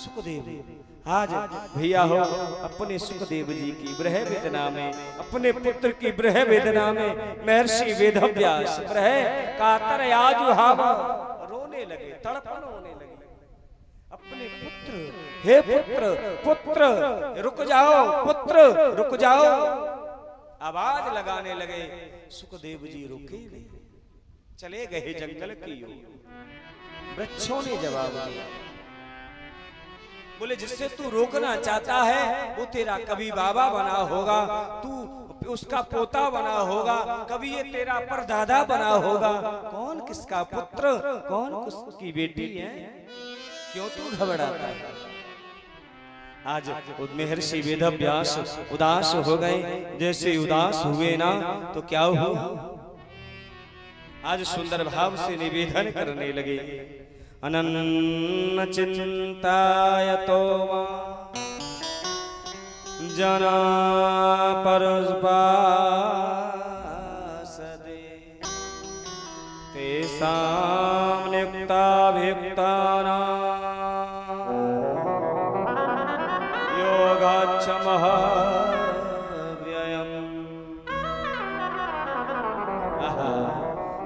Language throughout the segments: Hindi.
सुखदेव आज भैया हो अपने सुखदेव जी की ब्रह वेदना में, अपने पुत्र की ब्रह वेदना में महर्षि वेदव्यास ब्रह कातर आजुहावा रोने लगे, तड़पन होने लगे। अपने पुत्र, हे पुत्र, पुत्र रुक जाओ, पुत्र रुक जाओ, आवाज लगाने लगे। सुखदेव जी रुके नहीं, चले गए जंगल की ओर। वृक्षों ने जवाब दिया, बोले जिससे तू रोकना चाहता है वो तेरा कभी बाबा बना होगा, तू उसका पोता बना होगा, कभी ये तेरा परदादा बना होगा। कौन किसका पुत्र, कौन किसकी बेटी है, क्यों तू घबराता है? आज महर्षि वेदव्यास उदास हो गए। जैसे उदास हुए ना तो क्या हुआ, आज सुंदर भाव से निवेदन करने लगे। अनन्न चिंतायतो जना परस्पासदे तेषां नियुक्ताभियुक्तानां योगाच्छमः व्ययम्।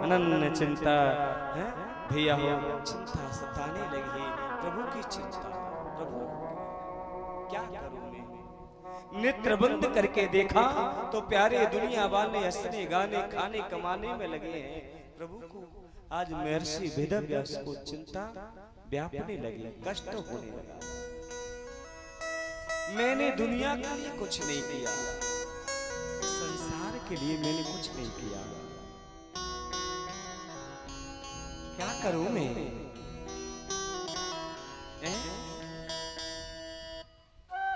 अनन्य चिंता है भैया हो, चिंता सताने लगी, प्रभु की चिंता। प्रभु क्या करूं मैं? नेत्र बंद करके देखा तो प्यारे दुनिया वाले हंसने गाने खाने कमाने में लगे हैं। प्रभु को आज महर्षि वेदव्यास को चिंता व्यापने लगी, कष्ट होने लगा। मैंने दुनिया के लिए कुछ नहीं किया, संसार के लिए मैंने कुछ नहीं किया, क्या करूं मैं?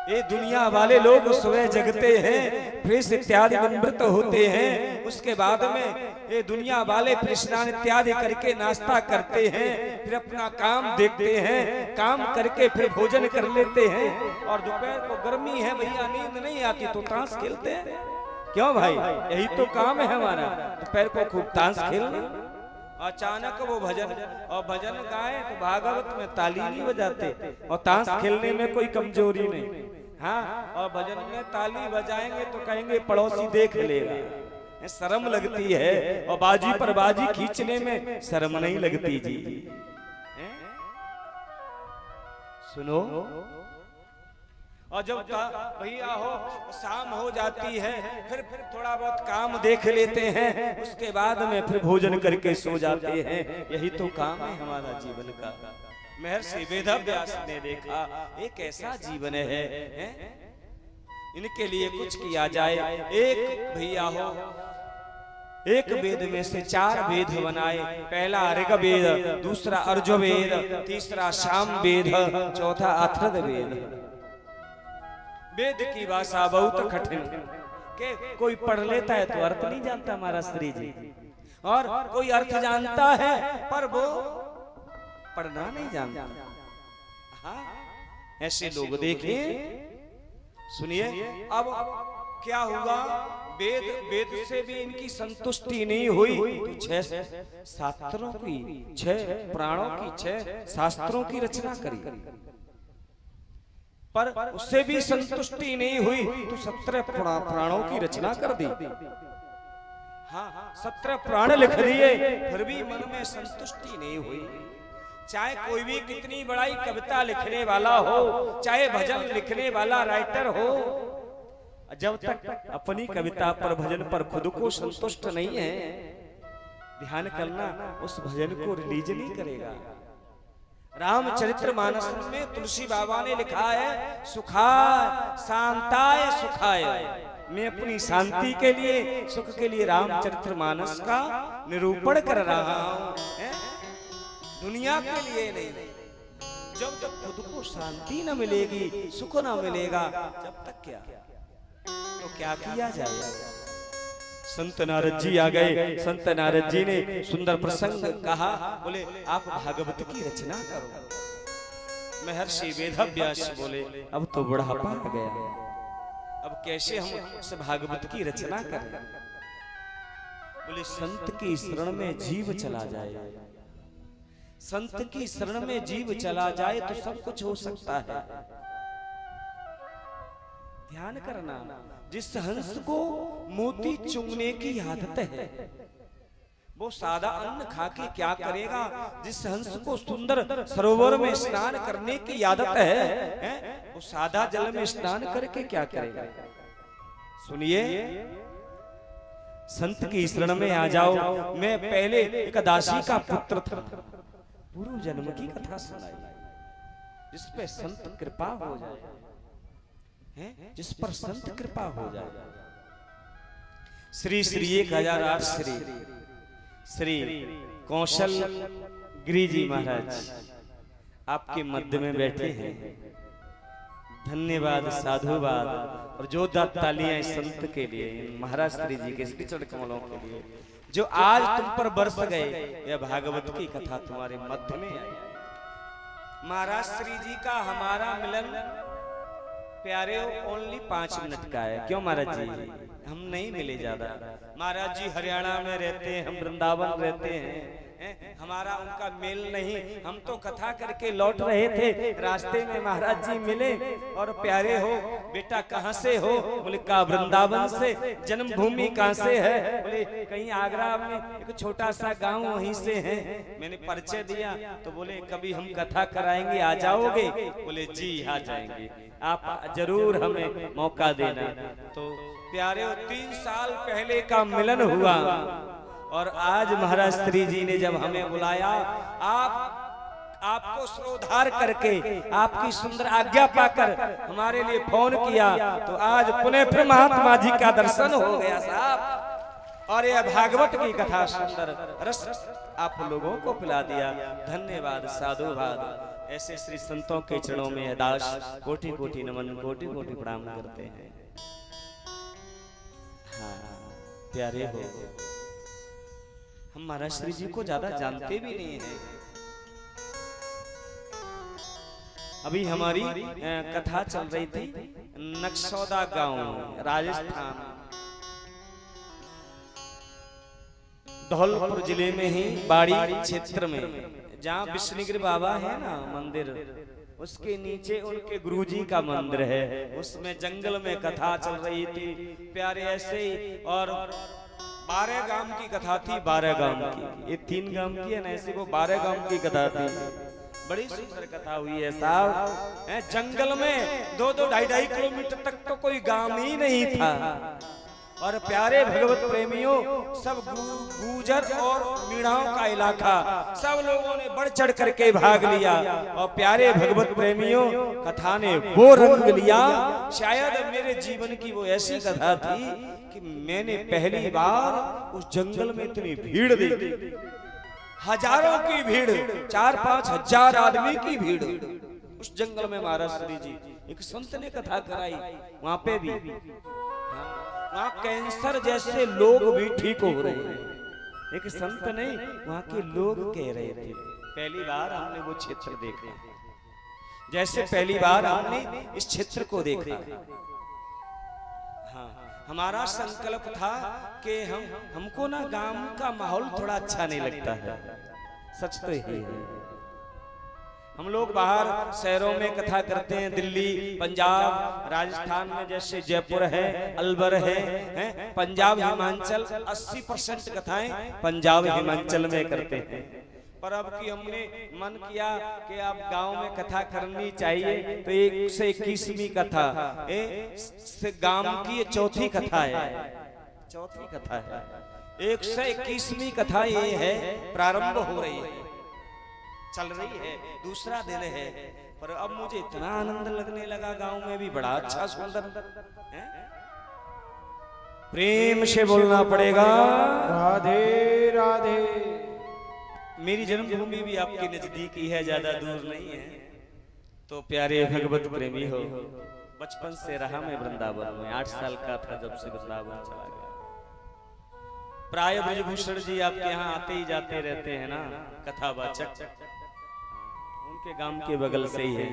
ये दुनिया वाले लोग सुबह जगते हैं, फिर इत्यादि निवृत्त होते हैं, उसके बाद में ये दुनिया वाले स्नान इत्यादि करके नाश्ता करते हैं, फिर अपना काम देखते हैं, काम करके फिर भोजन कर लेते हैं, और दोपहर को गर्मी है भैया नींद नहीं आती तो ताश खेलते हैं। क्यों भाई, यही तो काम है हमारा, दोपहर को खूब ताश खेलना। अचानक वो भजन और भजन गाए तो भागवत में ताली नहीं बजाते, और ताश खेलने में कोई कमजोरी नहीं। हाँ, और भजन में ताली बजाएंगे तो कहेंगे पड़ोसी देख लेगा, शर्म लगती है, और बाजी पर बाजी खींचने में शर्म नहीं लगती जी। सुनो, और जब भैया हो शाम हो जाती है, फिर थोड़ा बहुत काम देख लेते हैं, उसके बाद में फिर भोजन करके सो जाते हैं। यही तो काम है हमारा जीवन का। महर्षि वेदव्यास ने देखा एक ऐसा जीवन है, इनके लिए कुछ किया जाए। एक भैया हो, एक वेद में से 4 वेद बनाए। पहला ऋग्वेद, दूसरा अर्जुवेद, तीसरा सामवेद, चौथा अथर्ववेद। वेद की भाषा बहुत कठिन के कोई पढ़ लेता है तो अर्थ नहीं जानता महाराज श्री जी, और कोई अर्थ जानता है पर वो पढ़ना नहीं जानता। हाँ, ऐसे लोग देखिए, सुनिए। अब क्या हुआ, वेद से भी इनकी संतुष्टि नहीं हुई तो 6 शास्त्रों की, 6 पुराणों की, 6 शास्त्रों की रचना करी, पर उससे भी संतुष्टि नहीं हुई तो 17 पुराणों की रचना कर दी। हाँ, 17 पुराण लिख दिए, फिर भी मन में संतुष्टि नहीं हुई। चाहे कोई भी कितनी बड़ी कविता लिखने वाला हो, चाहे भजन लिखने वाला राइटर हो, जब तक अपनी कविता पर भजन पर खुद को संतुष्ट नहीं है, ध्यान करना, उस भजन को रिलीज नहीं करेगा। रामचरितमानस में तुलसी बाबा ने लिखा है, सुखाय शांताय सुखाय, मैं अपनी शांति के लिए, सुख के लिए रामचरितमानस का निरूपण कर रहा हूं, दुनिया के लिए नहीं। जब तक खुद को शांति न मिलेगी, सुख न मिलेगा, जब तक क्या, तो क्या किया जाए। संत नारद जी आ गए। संत नारद जी ने सुंदर प्रसंग कहा, बोले आप भागवत की रचना करो। महर्षि वेदव्यास बोले अब तो बुढ़ापा आ गया, अब कैसे हम इस भागवत की रचना करें। बोले संत की शरण में जीव चला जाए, संत की शरण में जीव चला जाए तो सब कुछ हो सकता है। ध्यान करना, जिस हंस को मोती चुंगने की आदत है वो सादा अन्न खा के क्या करेगा? जिस हंस को सुंदर सरोवर में स्नान करने की आदत है वो सादा जल में स्नान करके क्या करेगा? सुनिए, संत की शरण में आ जाओ। मैं पहले एक दासी का पुत्र था, पूर्व जन्म की कथा सुनाई, जिस पे संत कृपा हो जाए, जिस पर संत कृपा हो जाए। श्री श्री 1008 श्री कौशल गिरी जी महाराज आपके मध्य में बैठे हैं। धन्यवाद, साधुवाद और जोरदार तालियां संत के लिए, महाराज श्री जी के श्री चरण कमलों के लिए, जो आज तुम पर बरस गए। यह भागवत की कथा तुम्हारे मध्य में आई। महाराज श्री जी का हमारा मिलन प्यारे ओनली 5 मिनट का है। क्यों महाराज जी? हम नहीं मिले ज्यादा। महाराज जी हरियाणा में रहते हैं, हम वृंदावन रहते हैं, हमारा उनका मेल नहीं। हम तो कथा करके लौट रहे थे, रास्ते में महाराज जी मिले और प्यारे हो बेटा कहाँ से हो? बोले का वृंदावन से। जन्मभूमि कहाँ से है? बोले कहीं आगरा में एक छोटा सा गांव वहीं से है। मैंने परिचय दिया तो बोले कभी हम कथा कराएंगे, आ जाओगे? बोले जी आ जाएंगे, आप जरूर हमें मौका देना। तो प्यारे 3 साल पहले का मिलन हुआ और आज महाराज श्री जी ने जब हमें बुलाया, आपको श्रोधार करके, आपकी सुंदर आज्ञा पाकर हमारे लिए फोन किया, तो आज पुनः फिर महात्मा जी का दर्शन हो गया साहब। और यह भागवत की कथा सुंदर रस आप लोगों को पिला दिया। धन्यवाद, साधुवाद। ऐसे श्री संतों के चरणों में दास कोटि कोटि नमन, कोटि कोटि प्रणाम करते हैं। हाँ प्यारे हो, हम महाराज श्री जी को ज्यादा जानते भी नहीं हैं। अभी हमारी कथा चल रही थी नक्सौदा गांव, राजस्थान, धौलपुर जिले में ही बाड़ी क्षेत्र में, जहाँ विष्णुगिरी बाबा है ना मंदिर, उसके नीचे उनके गुरुजी का मंदिर है। उसमें जंगल में कथा चल रही थी प्यारे ऐसे ही। और 12 गांव की कथा थी, 12 गांव की, ये 3 गांव की है ना, ऐसे वो 12 गांव की कथा थी। बड़ी सुंदर कथा हुई है साहब। जंगल में 2-2, 2.5 किलोमीटर तक तो कोई गांव ही नहीं था। और प्यारे भगवत प्रेमियों, सब गुजर और मीणाओं का इलाका, सब लोगों ने बढ़ चढ़ करके भाग लिया। और प्यारे भगवत प्रेमियों, कथा ने वो रंग लिया, शायद मेरे जीवन की वो ऐसी कथा थी कि मैंने पहली बार उस जंगल में इतनी भीड़ देखी, हजारों की भीड़, 4-5 हजार आदमी की भीड़ उस जंगल में। महाराज श्री जी एक संत ने कथा कराई, वहां पे भी वहाँ कैंसर जैसे लोग भी ठीक हो रहे हैं। एक संत नहीं, वहाँ के लोग कह रहे थे पहली बार हमने वो क्षेत्र देखा, जैसे पहली बार हमने इस क्षेत्र को देखा। हाँ, हमारा संकल्प था कि हमको ना गांव का माहौल थोड़ा अच्छा नहीं लगता है, सच तो यही है। हम लोग बाहर शहरों में कथा करते हैं, दिल्ली, पंजाब, राजस्थान में जैसे जयपुर है, अलवर है, पंजाब, हिमाचल, 80% कथाएं पंजाब हिमाचल में करते हैं। पर अब की हमने मन किया कि अब गांव में कथा करनी चाहिए, तो 121वीं कथा गांव की ये चौथी कथा है, चौथी कथा है। 121वीं कथा ये है, प्रारंभ हो रही है, चल रही है, दूसरा दिन है। पर अब मुझे इतना आनंद लगने लगा, गांव में भी बड़ा अच्छा सुंदर है। प्रेम से बोलना पड़ेगा राधे राधे। मेरी जन्मभूमि भी आपकी नजदीक ही है, ज्यादा दूर नहीं है। तो प्यारे भगवत प्रेमी हो, बचपन से रहा मैं वृंदावन में, 8 साल का था जब से वृंदावन चला गया। प्राय ब्रजभूषण जी आपके यहाँ आते ही जाते रहते हैं ना, कथावाचक, उनके गांव के बगल से ही है।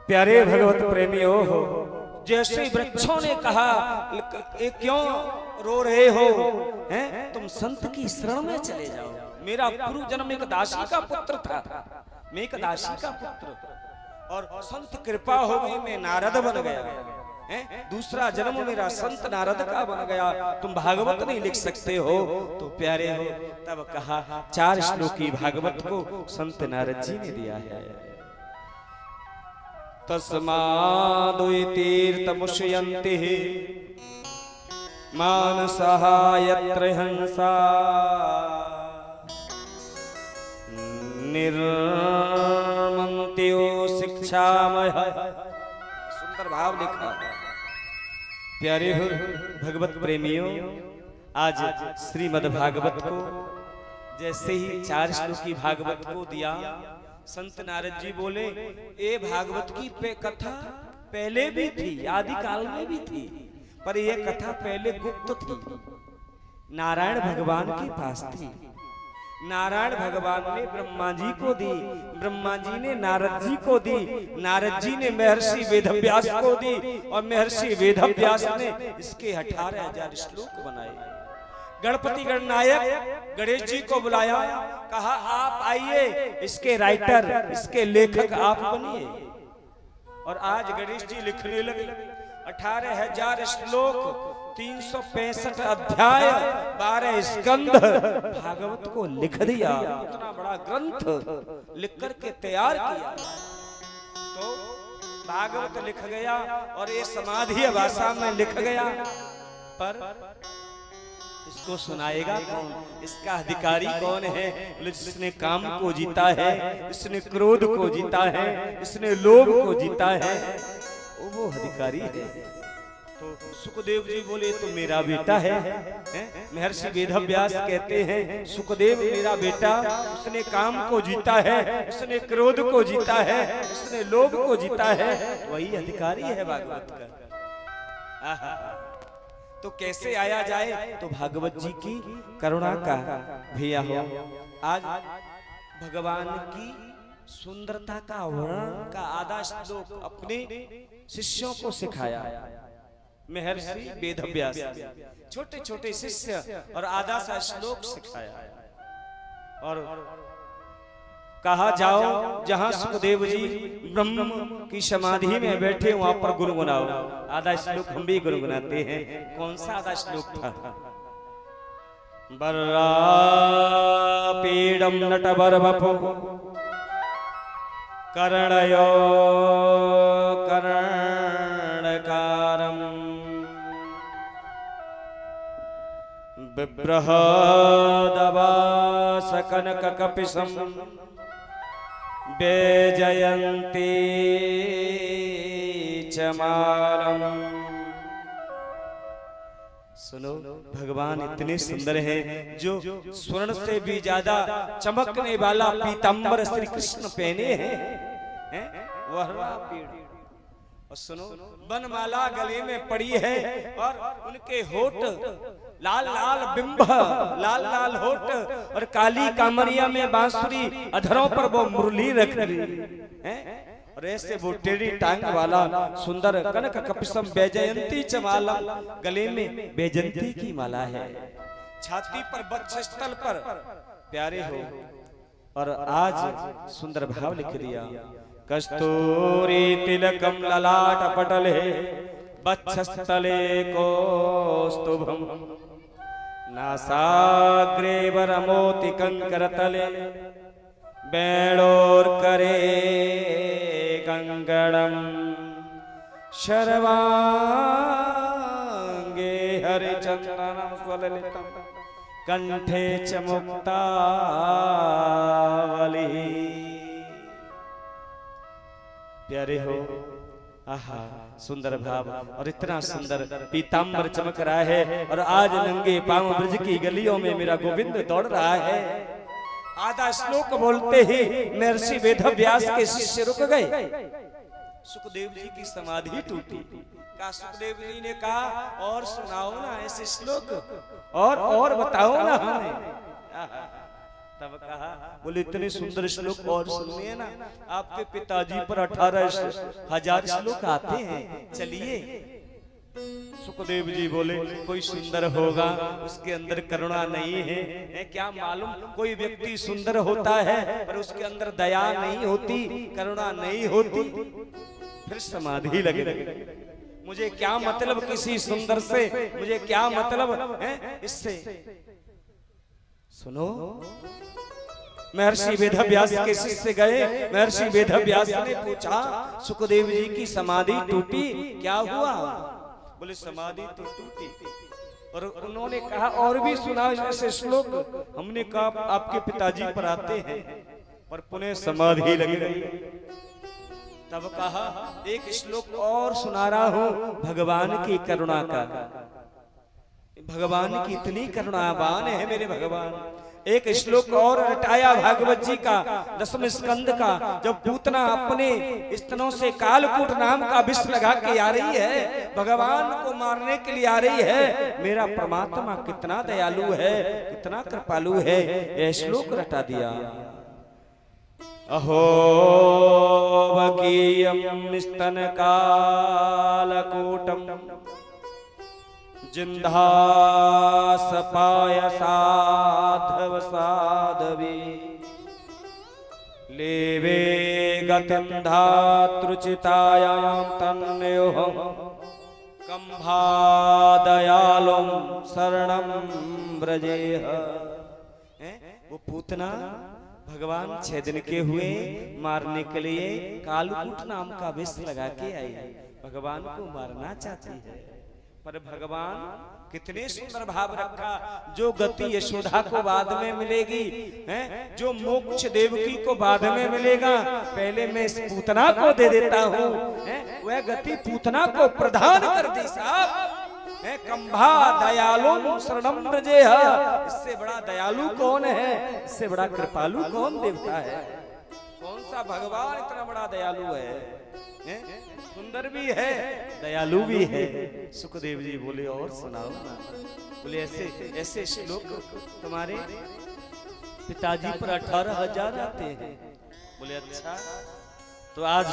प्यारे भगवत प्रेमी हो, जैसे वृक्षों ने कहा क्यों रो रहे हो, हैं? तुम संत की शरण में चले जाओ। मेरा पूर्व जन्म एक दासी का पुत्र था, मैं एक दासी का पुत्र, और संत कृपा हो गई मैं नारद बन गया। दूसरा जन्म मेरा संत नारद का बन गया। तुम भागवत नहीं लिख सकते हो तो प्यारे हो। तब कहा 4 श्लोकी भागवत को संत नारद जी ने दिया है। तस्मादुई तीर्थमुष्यन्ति मानसः यत्र हंसा निर्मन्त्यो शिक्षामय। सुंदर भाव लिखा। प्यारे हो भगवत प्रेमियों, आज श्रीमद् भागवत को जैसे ही 4 श्लोकी भागवत को दिया, संत नारद जी बोले ये भागवत की कथा पहले भी थी, आदि काल में भी थी, पर यह कथा पहले गुप्त थी, नारायण भगवान के पास थी। नारायण भगवान ने ब्रह्मा जी को दी, ब्रह्मा जी ने नारद जी को दी, नारद जी ने महर्षि वेदव्यास को दी, और महर्षि वेदव्यास ने इसके 18,000 श्लोक बनाए। गणपति गणनायक गणेश जी को बुलाया, कहा आप आइए, इसके राइटर, इसके लेखक आप बनिए। और आज गणेश जी लिखने लगे 18,000 श्लोक, 365 अध्याय, 12 स्कंद भागवत को लिख दिया। इतना बड़ा ग्रंथ लिख करके तैयार किया तो भागवत लिख गया, और ये समाधि भाषा में लिख गया। पर इसको सुनाएगा कौन, इसका अधिकारी कौन है? जिसने काम को जीता है, इसने क्रोध को जीता है, इसने लोभ को जीता है, वो अधिकारी है। तो सुखदेव जी बोले तो मेरा बेटा है, महर्षि वेदव्यास कहते हैं सुखदेव मेरा बेटा, उसने काम को जीता है, उसने क्रोध को जीता है, उसने लोभ को जीता है, वही अधिकारी है भागवत का। तो कैसे आया जाए? तो भागवत जी की करुणा का भैया हो। आज भगवान की सुंदरता का वर्णन का आधा श्लोक अपने शिष्यों को सिखाया महर्षि वेदव्यास, छोटे छोटे शिष्य, और आधा सा श्लोक सिखाया। और कहा जाओ जहां सुखदेव जी ब्रह्म की समाधि में बैठे वहां पर गुनगुनाओ। आधा श्लोक हम भी गुनगुनाते हैं। कौन सा आधा श्लोक था? बर्रापीडं नटबर्वपो कर्णयो कर्णकारं बिभ्रहदवासकनककपिशं बेजयन्ती चमारम। सुनो, भगवान इतने सुंदर हैं जो स्वर्ण से भी ज्यादा चमकने वाला पीतांबर श्री कृष्ण पहने हैं, वह पेड़। और सुनो, बनमाला गले में पड़ी है, और उनके होठ लाल लाल बिंब, लाल लाल होठ, और काली कामरिया में बांसुरी, अधरों पर वो मुरली रख ली है, और ऐसे वो टेढ़ी टांग वाला सुंदर कनक कपिशम बैजयंती चमाला, गले में बैजयंती की माला है, छाती पर वक्षस्थल पर प्यारे हो। और आज सुंदर भाव लिख दिया, कस्तूरी तिलकम ललाट पटले वक्षस्थले कौस्तुभम नासाग्रे वरमोति कंकरतले वेणोर्करे कंगणम शर्वांगे हरिचंदनम स्वललितम कंठे च मुक्तावली। प्यारे हो, आहा सुंदर भाव, और इतना सुंदर पीतांबर चमक रहा है, और आज नंगे पांव ब्रज की गलियों में मेरा गोविंद दौड़ रहा है। आधा श्लोक बोलते ही महर्षि वेदव्यास के शिष्य रुक गए। सुखदेव जी की समाधि टूटी। का सुखदेव जी ने कहा और सुनाओ ना ऐसे श्लोक, और बताओ ना हमें। तब कहा, बोले इतने सुंदर श्लोक और सुनिए ना, आपके पिताजी पर 18,000 श्लोक आते हैं, चलिए। सुखदेव जी बोले, कोई सुंदर होगा उसके अंदर करुणा नहीं है, क्या मालूम कोई व्यक्ति सुंदर होता है पर उसके अंदर दया नहीं होती, करुणा नहीं होती, फिर समाधि लगे। मुझे क्या मतलब किसी सुंदर से, मुझे क्या मतलब है इससे। सुनो, महर्षि वेदव्यास के शिष्य गए, महर्षि वेदव्यास ने पूछा, सुखदेव जी की समाधि टूटी, क्या हुआ? बोले समाधि तो टूटी। और उन्होंने कहा, और भी सुना ऐसे श्लोक? हमने कहा आपके पिताजी पर आते हैं पर पुनः समाधि लगी। तब कहा, एक श्लोक और सुना रहा हूं भगवान की करुणा का। भगवान की इतनी करुणावान है मेरे भगवान। एक श्लोक और रटाया भागवत जी का 10वें स्कंद का, जब पूतना अपने स्तनों से कालकूट नाम का विष लगा के आ रही है, भगवान को मारने के लिए आ रही है। मेरा परमात्मा कितना दयालु है, कितना कृपालु है, यह श्लोक रटा दिया। अहो वकीयं स्तन कालकूटम जिन्धासपाय साधव साधवी लेवे गतिं धातृचितायां तन्योः कंभादयालुं शरणं व्रजेह। वो पूतना भगवान 6 दिन के हुए मारने के लिए कालकूट नाम का विष लगा के आई, भगवान को मारना चाहती है। पर भगवान कितने सुंदर भाव रखा, जो गति यशोदा को बाद में मिलेगी, जो मोक्ष देवकी को बाद में मिलेगा, पहले मैं इस पूतना को दे देता हूँ, वह गति पूतना को प्रदान कर दी साहब। कंभा दयालु शरणं व्रजेह। इससे बड़ा दयालु कौन है, इससे बड़ा कृपालु कौन देवता है? कौन सा भगवान इतना बड़ा दयालु है? सुंदर भी है, दयालु भी है। सुखदेव जी बोले, और सुनाओ ना। बोले, ऐसे ऐसे श्लोक तुम्हारे पिताजी पर 18,000 आते हैं। बोले अच्छा, तो आज